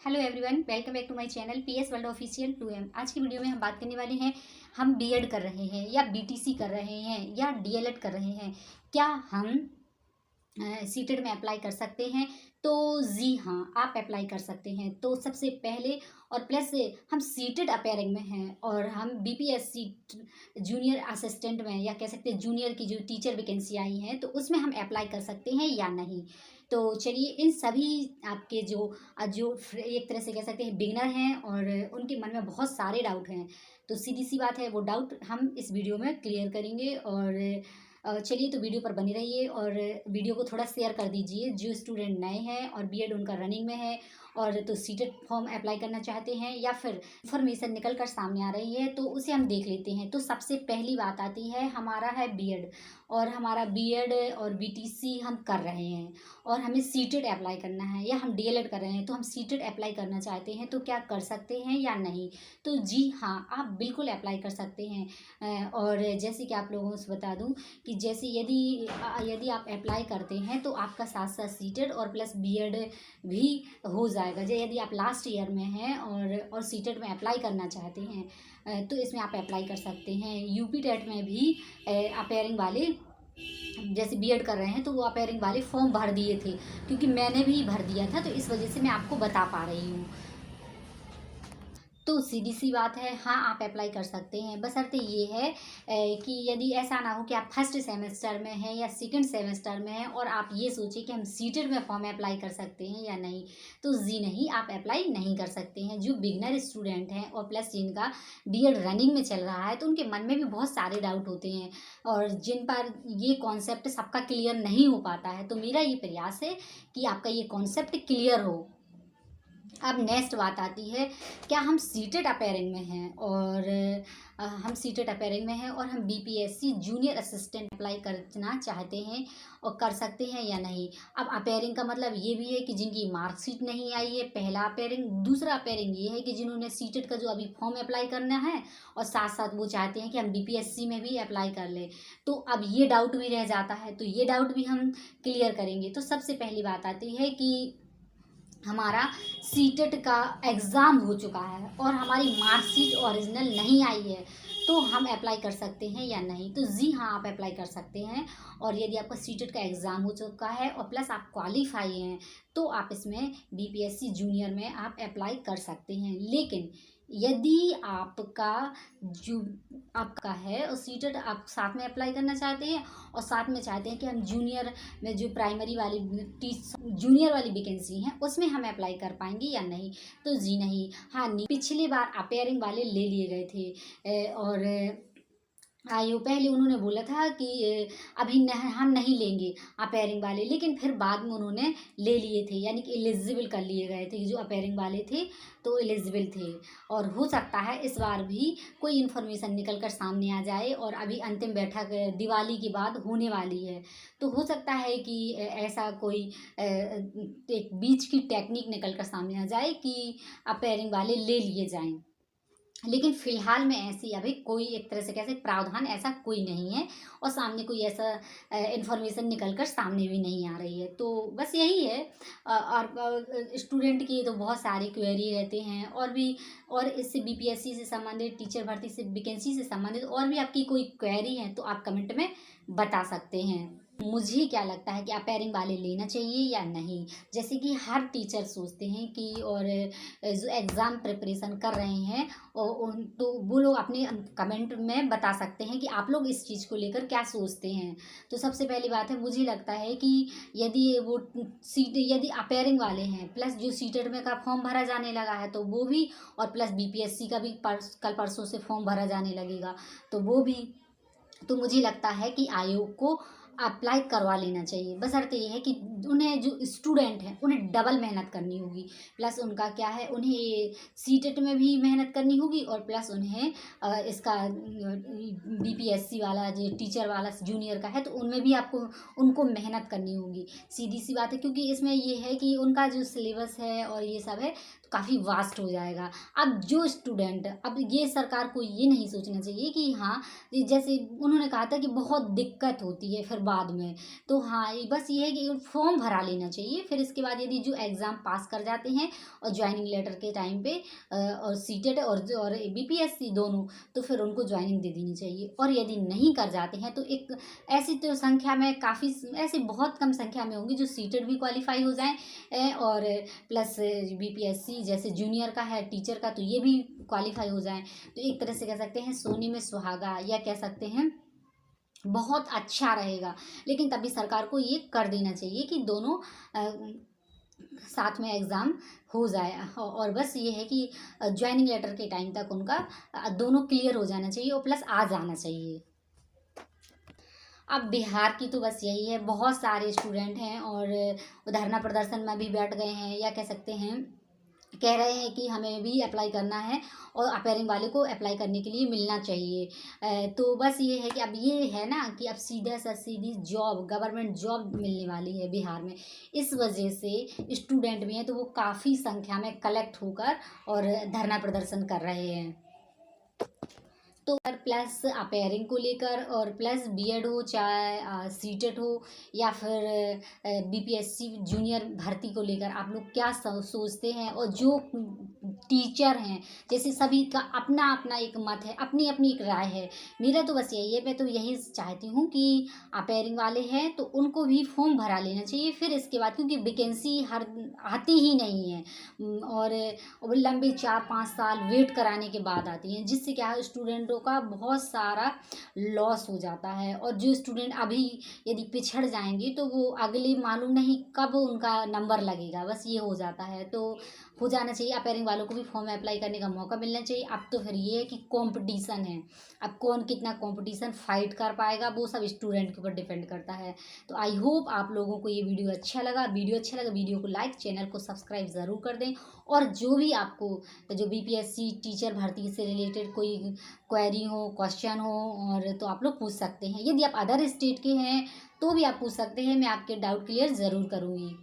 Hello everyone, welcome back to my channel PS world official 2M। आज की video में हम बात करने वाले हैं, हम बीएड कर रहे हैं या बीटीसी कर रहे हैं या डीएलएड कर रहे हैं, क्या हम सीटेट में अप्लाई कर सकते हैं? तो जी हाँ, आप अप्लाई कर सकते हैं। तो सबसे पहले और प्लस हम सीटेट अपेयरिंग में हैं और हम बीपीएससी जूनियर असिस्टेंट में या कह सकते हैं जूनियर की जो टीचर वैकेंसी आई है तो उसमें हम अप्लाई कर सकते हैं या नहीं। तो चलिए इन सभी आपके जो जो एक तरह से कह सकते हैं बिगिनर हैं और उनके मन में बहुत सारे डाउट हैं, तो सीधी सी बात है वो डाउट हम इस वीडियो में क्लियर करेंगे। और चलिए तो वीडियो पर बने रहिए और वीडियो को थोड़ा शेयर कर दीजिए। जो स्टूडेंट नए हैं और बीएड उनका रनिंग में है और तो सीटेट फॉर्म अप्लाई करना चाहते हैं या फिर इन्फॉर्मेशन निकल कर सामने आ रही है तो उसे हम देख लेते हैं। तो सबसे पहली बात आती है, हमारा है बीएड और हमारा बीएड और बीटीसी हम कर रहे हैं और हमें सीटेट अप्लाई करना है या हम डीएलएड कर रहे हैं तो हम सीटेट अप्लाई करना चाहते हैं, तो क्या कर सकते हैं या नहीं? तो जी हाँ, आप बिल्कुल अप्लाई कर सकते हैं। और जैसे कि आप लोगों से बता दूं कि जैसे यदि आप अप्लाई करते हैं तो आपका साथ साथ सीटेट और प्लस बीएड भी हो जाएगा। जो यदि आप लास्ट ईयर में हैं और सीटेट में अप्लाई करना चाहते हैं तो इसमें आप अप्लाई कर सकते हैं। यूपी टेट में भी अपेयरिंग वाले जैसे बीएड कर रहे हैं तो वो अपेयरिंग वाले फॉर्म भर दिए थे, क्योंकि मैंने भी भर दिया था तो इस वजह से मैं आपको बता पा रही हूँ। तो सीधी सी बात है, हाँ आप अप्लाई कर सकते हैं, बशर्ते ये है कि यदि ऐसा ना हो कि आप फर्स्ट सेमेस्टर में हैं या सेकंड सेमेस्टर में हैं और आप ये सोचें कि हम सीटेट में फॉर्म अप्लाई कर सकते हैं या नहीं। तो जी नहीं, आप अप्लाई नहीं कर सकते हैं। जो बिगनर स्टूडेंट हैं और प्लस जिनका बीएड रनिंग में चल रहा है तो उनके मन में भी बहुत सारे डाउट होते हैं और जिन पर ये कॉन्सेप्ट सबका क्लियर नहीं हो पाता है, तो मेरा ये प्रयास है कि आपका ये कॉन्सेप्ट क्लियर हो। अब नेक्स्ट बात आती है, क्या हम सीटेट अपेयरिंग में हैं और हम सीटेट अपेयरिंग में हैं और हम बीपीएससी जूनियर असिस्टेंट अप्लाई करना चाहते हैं और कर सकते हैं या नहीं। अब अपेयरिंग का मतलब ये भी है कि जिनकी मार्कशीट नहीं आई है, पहला अपेयरिंग। दूसरा अपेयरिंग ये है कि जिन्होंने सीटेट का जो अभी फॉर्म अप्लाई करना है और साथ साथ वो चाहते हैं कि हम बीपीएससी में भी अप्लाई कर लें। तो अब ये डाउट भी रह जाता है, तो ये डाउट भी हम क्लियर करेंगे। तो सबसे पहली बात आती है कि हमारा सीटेट का एग्ज़ाम हो चुका है और हमारी मार्कशीट ओरिजिनल नहीं आई है, तो हम अप्लाई कर सकते हैं या नहीं? तो जी हाँ, आप अप्लाई कर सकते हैं। और यदि आपका सीटेट का एग्ज़ाम हो चुका है और प्लस आप क्वालिफाई हैं तो आप इसमें बीपीएससी जूनियर में आप अप्लाई कर सकते हैं। लेकिन यदि आपका है और सीटेट आप साथ में अप्लाई करना चाहते हैं और साथ में चाहते हैं कि हम जूनियर में जो प्राइमरी वाली जूनियर वाली वैकेंसी हैं उसमें हम अप्लाई कर पाएंगे या नहीं? तो जी नहीं। हाँ, पिछली बार अपेयरिंग वाले ले लिए गए थे और आयु पहले उन्होंने बोला था कि अभी हम नहीं लेंगे अपेयरिंग वाले, लेकिन फिर बाद में उन्होंने ले लिए थे, यानी कि एलिजिबल कर लिए गए थे। जो अपेयरिंग वाले थे तो एलिजिबल थे और हो सकता है इस बार भी कोई इन्फॉर्मेशन निकल कर सामने आ जाए और अभी अंतिम बैठक दिवाली के बाद होने वाली है, तो हो सकता है कि ऐसा कोई एक बीच की टेक्निक निकल कर सामने आ जाए कि अपेयरिंग वाले ले लिए जाएं। लेकिन फ़िलहाल में ऐसी अभी कोई एक तरह से कैसे प्रावधान ऐसा कोई नहीं है और सामने कोई ऐसा इन्फॉर्मेशन निकल कर सामने भी नहीं आ रही है। तो बस यही है। और स्टूडेंट की तो बहुत सारी क्वेरी रहते हैं और भी, और इससे बीपीएससी से संबंधित, टीचर भर्ती से वैकेंसी से संबंधित और भी आपकी कोई क्वेरी है तो आप कमेंट में बता सकते हैं। मुझे क्या लगता है कि अपेयरिंग वाले लेना चाहिए या नहीं, जैसे कि हर टीचर सोचते हैं कि और जो एग्ज़ाम प्रिपरेशन कर रहे हैं और तो वो लोग अपने कमेंट में बता सकते हैं कि आप लोग इस चीज़ को लेकर क्या सोचते हैं। तो सबसे पहली बात है, मुझे लगता है कि यदि अपेयरिंग वाले हैं प्लस जो सीटेट में का फॉर्म भरा जाने लगा है तो वो भी, और प्लस बीपीएससी का भी कल परसों से फॉर्म भरा जाने लगेगा तो वो भी, तो मुझे लगता है कि आयोग को अप्लाई करवा लेना चाहिए। बशर्ते ये है कि उन्हें जो स्टूडेंट हैं उन्हें डबल मेहनत करनी होगी, प्लस उनका क्या है, उन्हें सीटेट में भी मेहनत करनी होगी और प्लस उन्हें इसका बीपीएससी वाला जो टीचर वाला जूनियर का है तो उनमें भी उनको मेहनत करनी होगी। सीधी सी बात है, क्योंकि इसमें ये है कि उनका जो सिलेबस है और ये सब है तो काफ़ी वास्ट हो जाएगा। अब जो स्टूडेंट, अब ये सरकार को ये नहीं सोचना चाहिए कि हाँ, जैसे उन्होंने कहा था कि बहुत दिक्कत होती है फिर बाद में। तो हाँ, बस ये है कि फॉर्म भरा लेना चाहिए। फिर इसके बाद यदि जो एग्ज़ाम पास कर जाते हैं और ज्वाइनिंग लेटर के टाइम पे और सीटेट और बीपीएससी दोनों, तो फिर उनको ज्वाइनिंग दे देनी चाहिए। और यदि नहीं कर जाते हैं तो एक ऐसी तो संख्या में काफ़ी ऐसी बहुत कम संख्या में होंगी जो सीटेट भी क्वालिफाई हो जाएं और प्लस बीपीएससी जैसे जूनियर का है टीचर का, तो ये भी क्वालिफाई हो जाएं। तो एक तरह से कह सकते हैं सोने में सुहागा, या कह सकते हैं बहुत अच्छा रहेगा। लेकिन तभी सरकार को ये कर देना चाहिए कि दोनों साथ में एग्ज़ाम हो जाए। और बस ये है कि ज्वाइनिंग लेटर के टाइम तक उनका दोनों क्लियर हो जाना चाहिए और प्लस आ जाना चाहिए। अब बिहार की तो बस यही है, बहुत सारे स्टूडेंट हैं और धरना प्रदर्शन में भी बैठ गए हैं, या कह सकते हैं कह रहे हैं कि हमें भी अप्लाई करना है और अपेयरिंग वाले को अप्लाई करने के लिए मिलना चाहिए। तो बस ये है कि अब ये है ना कि अब सीधा सा सीधी जॉब, गवर्नमेंट जॉब मिलने वाली है बिहार में। इस वजह से स्टूडेंट भी हैं तो वो काफ़ी संख्या में कलेक्ट होकर और धरना प्रदर्शन कर रहे हैं। तो प्लस अपेयरिंग को लेकर और प्लस बीएड हो चाहे सीटेट हो या फिर बीपीएससी जूनियर भर्ती को लेकर आप लोग क्या सोचते हैं। और जो टीचर हैं जैसे सभी का अपना अपना एक मत है, अपनी अपनी एक राय है। मेरा तो बस यही है, मैं तो यही चाहती हूँ कि अपेयरिंग वाले हैं तो उनको भी फॉर्म भरा लेना चाहिए। फिर इसके बाद क्योंकि वैकेंसी हर आती ही नहीं है और लंबे 4-5 साल वेट कराने के बाद आती हैं, जिससे क्या है स्टूडेंटों का बहुत सारा लॉस हो जाता है। और जो स्टूडेंट अभी यदि पिछड़ जाएंगे तो वो अगले मालूम नहीं कब उनका नंबर लगेगा, बस ये हो जाता है। तो हो जाना चाहिए, अपेयरिंग वालों को भी फॉर्म अप्लाई करने का मौका मिलना चाहिए। अब तो फिर ये है कि कंपटीशन है, अब कौन कितना कंपटीशन फाइट कर पाएगा वो सब स्टूडेंट के ऊपर डिपेंड करता है। तो आई होप आप लोगों को ये वीडियो अच्छा लगा। वीडियो को लाइक, चैनल को सब्सक्राइब ज़रूर कर दें। और जो भी आपको जो बीपीएससी टीचर भर्ती से रिलेटेड कोई क्वेरी हो, क्वेश्चन हो और तो आप लोग पूछ सकते हैं। यदि आप अदर स्टेट के हैं तो भी आप पूछ सकते हैं, मैं आपके डाउट क्लियर ज़रूर करूँगी।